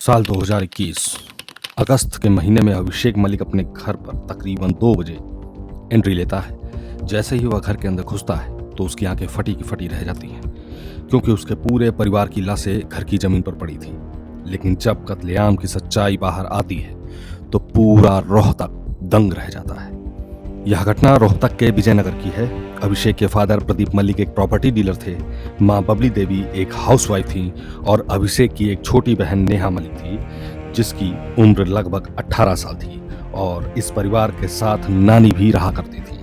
साल 2021 अगस्त के महीने में अभिषेक मलिक अपने घर पर तकरीबन 2 बजे एंट्री लेता है। जैसे ही वह घर के अंदर घुसता है तो उसकी आंखें फटी की फटी रह जाती हैं, क्योंकि उसके पूरे परिवार की लाशें घर की जमीन पर पड़ी थी। लेकिन जब कत्लेआम की सच्चाई बाहर आती है तो पूरा रोहतक दंग रह जाता है। यह घटना रोहतक के विजयनगर की है। अभिषेक के फादर प्रदीप मलिक एक प्रॉपर्टी डीलर थे, मां बबली देवी एक हाउसवाइफ थी और अभिषेक की एक छोटी बहन नेहा मलिक थी, जिसकी उम्र लगभग 18 साल थी और इस परिवार के साथ नानी भी रहा करती थी।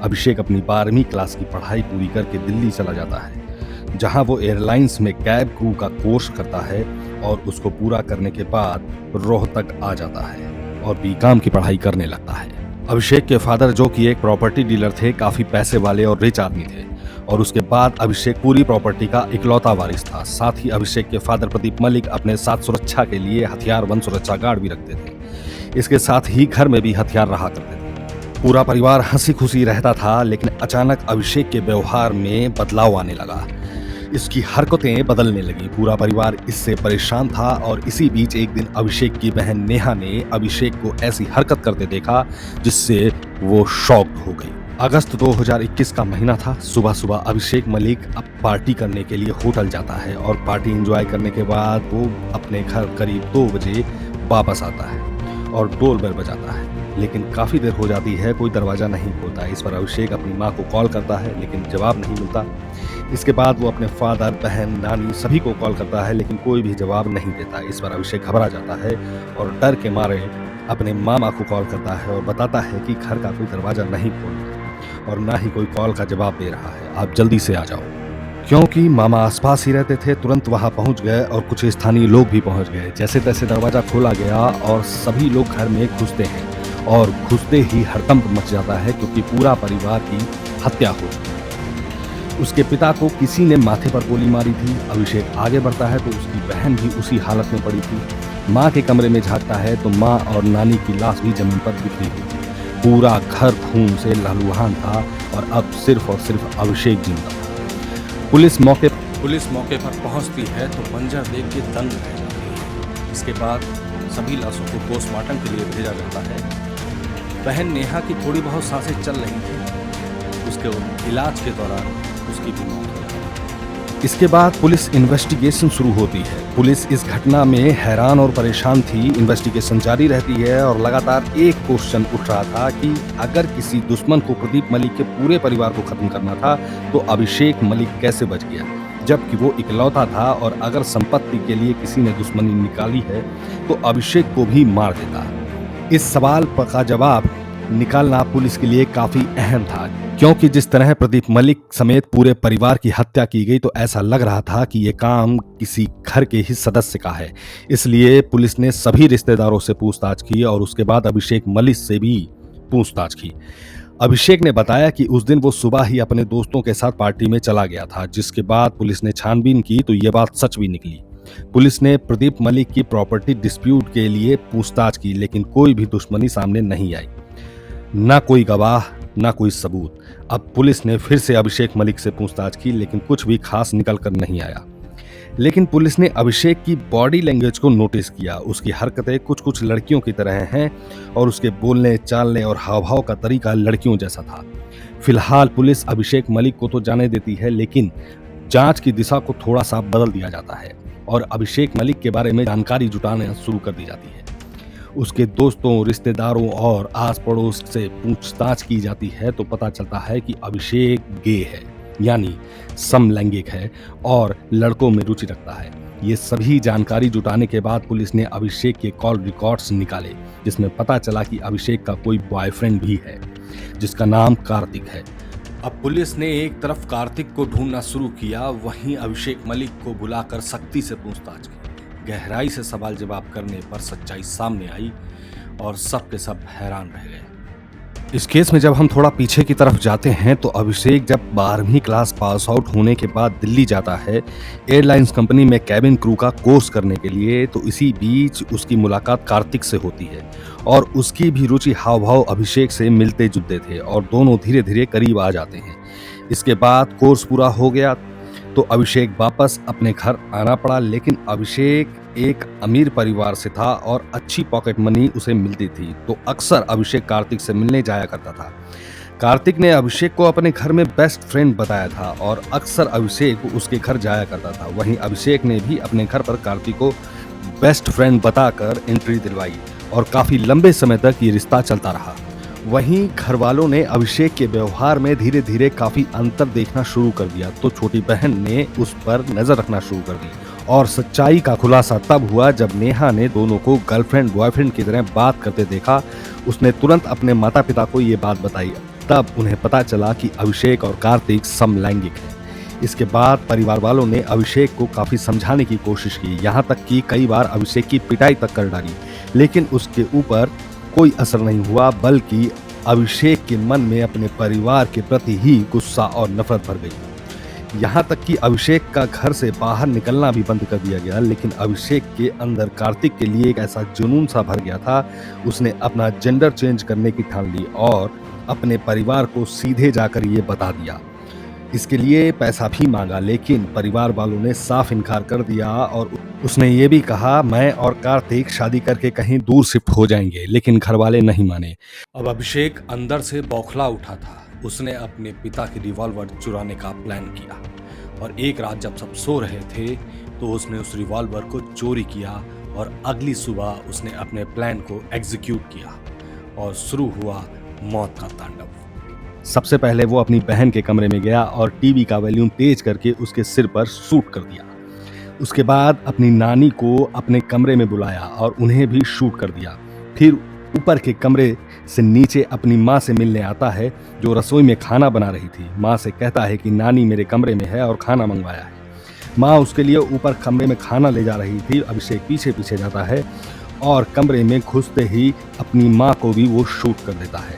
अभिषेक अपनी 12वीं क्लास की पढ़ाई पूरी करके दिल्ली चला जाता है, जहां वो एयरलाइंस में कैब क्रू का कोर्स करता है और उसको पूरा करने के बाद रोहतक आ जाता है और बीकॉम की पढ़ाई करने लगता है। अभिषेक के फादर, जो कि एक प्रॉपर्टी डीलर थे, काफी पैसे वाले और रिच आदमी थे और उसके बाद अभिषेक पूरी प्रॉपर्टी का इकलौता वारिस था। साथ ही अभिषेक के फादर प्रदीप मलिक अपने साथ सुरक्षा के लिए हथियार बंद सुरक्षा गार्ड भी रखते थे। इसके साथ ही घर में भी हथियार रहा करते थे। पूरा परिवार हंसी खुशी रहता था, लेकिन अचानक अभिषेक के व्यवहार में बदलाव आने लगा। इसकी हरकतें बदलने लगी। पूरा परिवार इससे परेशान था और इसी बीच एक दिन अभिषेक की बहन नेहा ने अभिषेक को ऐसी हरकत करते देखा जिससे वो शॉक्ड हो गई। अगस्त 2021 का महीना था। सुबह सुबह अभिषेक मलिक अब पार्टी करने के लिए होटल जाता है और पार्टी एंजॉय करने के बाद वो अपने घर करीब 2 बजे वापस आता है और डोर बेल बजाता है, लेकिन काफी देर हो जाती है, कोई दरवाजा नहीं खोलता। इस पर अभिषेक अपनी माँ को कॉल करता है, लेकिन जवाब नहीं मिलता। इसके बाद वो अपने फादर, बहन, नानी सभी को कॉल करता है, लेकिन कोई भी जवाब नहीं देता। इस पर अभिषेक घबरा जाता है और डर के मारे अपने मामा को कॉल करता है और बताता है कि घर का कोई दरवाजा नहीं खोल रहा और ना ही कोई कॉल का जवाब दे रहा है, आप जल्दी से आ जाओ। क्योंकि मामा आसपास ही रहते थे, तुरंत वहां पहुंच गए और कुछ स्थानीय लोग भी पहुंच गए। जैसे तैसे दरवाजा खोला गया और सभी लोग घर में घुसते हैं और घुसते ही हड़कंप मच जाता है, क्योंकि पूरा परिवार की हत्या हो चुकी है। उसके पिता को किसी ने माथे पर गोली मारी थी। अभिषेक आगे बढ़ता है तो उसकी बहन भी उसी हालत में पड़ी थी। माँ के कमरे में झांकता है तो माँ और नानी की लाश भी जमीन पर बिखरी हुई थी। पूरा घर खून से लहलुहान था और अब सिर्फ और सिर्फ अभिषेक जिंदा था। पुलिस मौके पर पहुंचती है तो मंजर देख के दंग रह जाती है। इसके बाद सभी लाशों को पोस्टमार्टम के लिए भेजा जाता है। बहन नेहा की थोड़ी बहुत सांसें चल रही थी। उसके इलाज के दौरान उसकी भी मौत हो गई। इसके बाद पुलिस इन्वेस्टिगेशन शुरू होती है। पुलिस इस घटना में हैरान और परेशान थी। इन्वेस्टिगेशन जारी रहती है और लगातार एक क्वेश्चन उठ रहा था कि अगर किसी दुश्मन को प्रदीप मलिक के पूरे परिवार को खत्म करना था तो अभिषेक मलिक कैसे बच गया, जबकि वो इकलौता था, और अगर संपत्ति के लिए किसी ने दुश्मनी निकाली है तो अभिषेक को भी मार देता। इस सवाल का जवाब निकालना पुलिस के लिए काफी अहम था, क्योंकि जिस तरह प्रदीप मलिक समेत पूरे परिवार की हत्या की गई तो ऐसा लग रहा था कि ये काम किसी घर के ही सदस्य का है। इसलिए पुलिस ने सभी रिश्तेदारों से पूछताछ की और उसके बाद अभिषेक मलिक से भी पूछताछ की। अभिषेक ने बताया कि उस दिन वो सुबह ही अपने दोस्तों के साथ पार्टी में चला गया था, जिसके बाद पुलिस ने छानबीन की तो ये बात सच भी निकली। पुलिस ने प्रदीप मलिक की प्रॉपर्टी डिस्प्यूट के लिए पूछताछ की, लेकिन कोई भी दुश्मनी सामने नहीं आई, ना कोई गवाह, ना कोई सबूत। अब पुलिस ने फिर से अभिषेक मलिक से पूछताछ की, लेकिन कुछ भी खास निकल कर नहीं आया। लेकिन पुलिस ने अभिषेक की बॉडी लैंग्वेज को नोटिस किया। उसकी हरकतें कुछ लड़कियों की तरह हैं और उसके बोलने, चालने और हाव भाव का तरीका लड़कियों जैसा था। फिलहाल पुलिस अभिषेक मलिक को तो जाने देती है, लेकिन जांच की दिशा को थोड़ा सा बदल दिया जाता है और अभिषेक मलिक के बारे में जानकारी जुटाना शुरू कर दी जाती है। उसके दोस्तों, रिश्तेदारों और आस पड़ोस से पूछताछ की जाती है तो पता चलता है कि अभिषेक गे है, यानी समलैंगिक है और लड़कों में रुचि रखता है। ये सभी जानकारी जुटाने के बाद पुलिस ने अभिषेक के कॉल रिकॉर्ड्स निकाले, जिसमें पता चला कि अभिषेक का कोई बॉयफ्रेंड भी है, जिसका नाम कार्तिक है। अब पुलिस ने एक तरफ कार्तिक को ढूंढना शुरू किया, वहीं अभिषेक मलिक को बुलाकर सख्ती से पूछताछ की। गहराई से सवाल जवाब करने पर सच्चाई सामने आई और सब के सब हैरान रह गए। इस केस में जब हम थोड़ा पीछे की तरफ जाते हैं तो अभिषेक जब 12वीं क्लास पास आउट होने के बाद दिल्ली जाता है एयरलाइंस कंपनी में कैबिन क्रू का कोर्स करने के लिए, तो इसी बीच उसकी मुलाकात कार्तिक से होती है और उसकी भी रुचि हाव भाव अभिषेक से मिलते जुलते थे और दोनों धीरे धीरे करीब आ जाते हैं। इसके बाद कोर्स पूरा हो गया तो अभिषेक वापस अपने घर आना पड़ा, लेकिन अभिषेक एक अमीर परिवार से था और अच्छी पॉकेट मनी उसे मिलती थी, तो अक्सर अभिषेक कार्तिक से मिलने जाया करता था। कार्तिक ने अभिषेक को अपने घर में बेस्ट फ्रेंड बताया था और अक्सर अभिषेक उसके घर जाया करता था। वहीं अभिषेक ने भी अपने घर पर कार्तिक को बेस्ट फ्रेंड बताकर एंट्री दिलवाई और काफी लंबे समय तक ये रिश्ता चलता रहा। वहीं घर वालों ने अभिषेक के व्यवहार में धीरे धीरे काफी अंतर देखना शुरू कर दिया, तो छोटी बहन ने उस पर नजर रखना शुरू कर दी और सच्चाई का खुलासा तब हुआ जब नेहा ने दोनों को गर्लफ्रेंड बॉयफ्रेंड की तरह बात करते देखा। उसने तुरंत अपने माता पिता को ये बात बताई। तब उन्हें पता चला कि अभिषेक और कार्तिक समलैंगिक हैं। इसके बाद परिवार वालों ने अभिषेक को काफी समझाने की कोशिश की, यहाँ तक कि कई बार अभिषेक की पिटाई तक कर डाली, लेकिन उसके ऊपर कोई असर नहीं हुआ, बल्कि अभिषेक के मन में अपने परिवार के प्रति ही गुस्सा और नफरत भर गई। यहाँ तक कि अभिषेक का घर से बाहर निकलना भी बंद कर दिया गया। लेकिन अभिषेक के अंदर कार्तिक के लिए एक ऐसा जुनून सा भर गया था, उसने अपना जेंडर चेंज करने की ठान ली और अपने परिवार को सीधे जाकर ये बता दिया। इसके लिए पैसा भी मांगा, लेकिन परिवार वालों ने साफ इनकार कर दिया और उसने ये भी कहा, मैं और कार्तिक शादी करके कहीं दूर शिफ्ट हो जाएंगे, लेकिन घर वाले नहीं माने। अब अभिषेक अंदर से बौखला उठा था। उसने अपने पिता की रिवॉल्वर चुराने का प्लान किया और एक रात जब सब सो रहे थे तो उसने उस रिवॉल्वर को चोरी किया और अगली सुबह उसने अपने प्लान को एग्जीक्यूट किया और शुरू हुआ मौत का तांडव। सबसे पहले वो अपनी बहन के कमरे में गया और टीवी का वॉल्यूम तेज करके उसके सिर पर शूट कर दिया। उसके बाद अपनी नानी को अपने कमरे में बुलाया और उन्हें भी शूट कर दिया। फिर ऊपर के कमरे से नीचे अपनी माँ से मिलने आता है, जो रसोई में खाना बना रही थी। माँ से कहता है कि नानी मेरे कमरे में है और खाना मंगवाया है। माँ उसके लिए ऊपर कमरे में खाना ले जा रही थी। अभिषेक पीछे पीछे जाता है और कमरे में घुसते ही अपनी माँ को भी वो शूट कर देता है।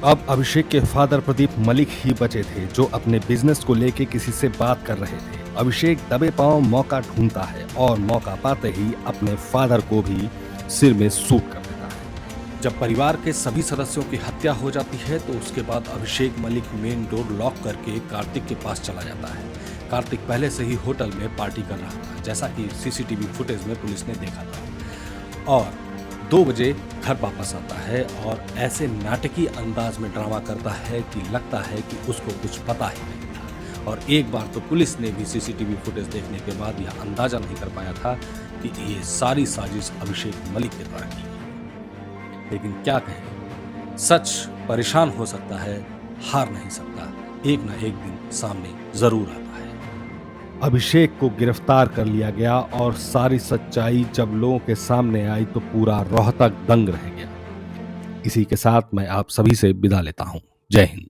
अब अभिषेक के फादर प्रदीप मलिक ही बचे थे, जो अपने बिजनेस को लेके किसी से बात कर रहे थे। अभिषेक दबे पांव मौका ढूंढता है और मौका पाते ही अपने फादर को भी सिर में शूट कर देता है। जब परिवार के सभी सदस्यों की हत्या हो जाती है तो उसके बाद अभिषेक मलिक मेन डोर लॉक करके कार्तिक के पास चला जाता है। कार्तिक पहले से ही होटल में पार्टी कर रहा था, जैसा कि सीसीटीवी फुटेज में पुलिस ने देखा था, और 2 बजे घर वापस आता है और ऐसे नाटकीय अंदाज में ड्रामा करता है कि लगता है कि उसको कुछ पता ही नहीं था। और एक बार तो पुलिस ने भी सीसीटीवी फुटेज देखने के बाद यह अंदाजा नहीं कर पाया था कि ये सारी साजिश अभिषेक मलिक के द्वारा की गई। लेकिन क्या कहें, सच परेशान हो सकता है, हार नहीं सकता, एक ना एक दिन सामने जरूर आता है। अभिषेक को गिरफ्तार कर लिया गया और सारी सच्चाई जब लोगों के सामने आई तो पूरा रोहतक दंग रह गया। इसी के साथ मैं आप सभी से विदा लेता हूं। जय हिंद।